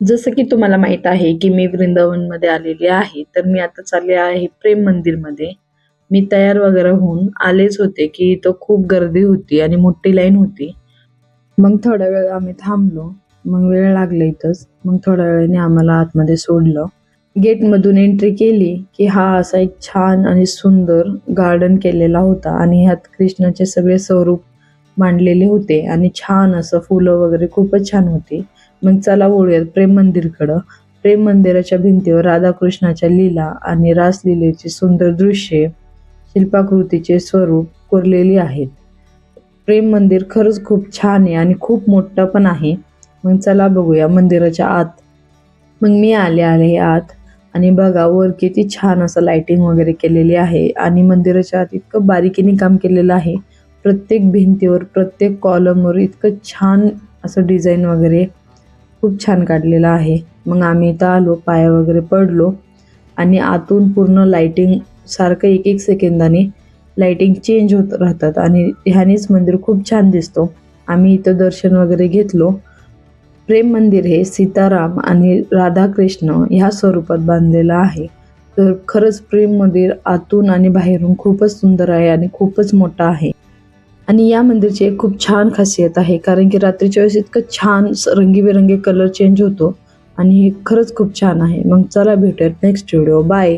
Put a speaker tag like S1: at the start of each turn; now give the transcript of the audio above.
S1: जसं की तुम्हाला माहित आहे की मी वृंदावनमध्ये आलेली आहे. तर मी आता चालले आहे प्रेम मंदिरमध्ये. मी तयार वगैरे होऊन आलेच होते की इथं खूप गर्दी होती आणि मोठी लाईन होती. मग थोडा वेळ आम्ही थांबलो. मग वेळ लागला इथंच. मग थोड्या वेळाने आम्हाला आतमध्ये सोडलं. गेटमधून एंट्री केली की हा असा एक छान आणि सुंदर गार्डन केलेला होता आणि ह्यात कृष्णाचे सगळे स्वरूप मांडलेले होते आणि छान असं फुलं वगैरे खूपच छान होती. मग चला वळूयात प्रेम मंदिरकडं. प्रेम मंदिराच्या भिंतीवर राधाकृष्णाच्या लीला आणि रासलीलेची सुंदर दृश्ये, शिल्पाकृतीचे स्वरूप कोरलेली आहेत. प्रेम मंदिर खरंच खूप छान आहे आणि खूप मोठं पण आहे. मग चला बघूया मंदिराच्या आत. मग मी आले आत आणि बघा वर किती छान असं लाइटिंग वगैरे केलेली आहे आणि मंदिराच्या आत इतकं बारीकीने काम केलेलं आहे. प्रत्येक भिंतीवर, प्रत्येक कॉलमवर इतकं छान असं डिझाईन वगैरे खूप छान काढलेलं आहे. मग आम्ही इथं आलो, पाया वगैरे पडलो आणि आतून पूर्ण लाइटिंग सारखं 1-1 सेकंदाने लाइटिंग चेंज होत राहतात आणि ह्यानेच मंदिर खूप छान दिसतो. आम्ही इथं दर्शन वगैरे घेतलो. प्रेम मंदिर हे सीताराम आणि राधाकृष्ण ह्या स्वरूपात बांधलेलं आहे. तर खरंच प्रेम मंदिर आतून आणि बाहेरून खूपच सुंदर आहे आणि खूपच मोठं आहे. आणि या मंदिरची एक खूप छान खासियत आहे, कारण की रात्रीच्या वेळेस इतकं छान रंगीबेरंगी कलर चेंज होतो आणि हे खरंच खूप छान आहे. मग चला भेटूयात नेक्स्ट व्हिडिओ. बाय.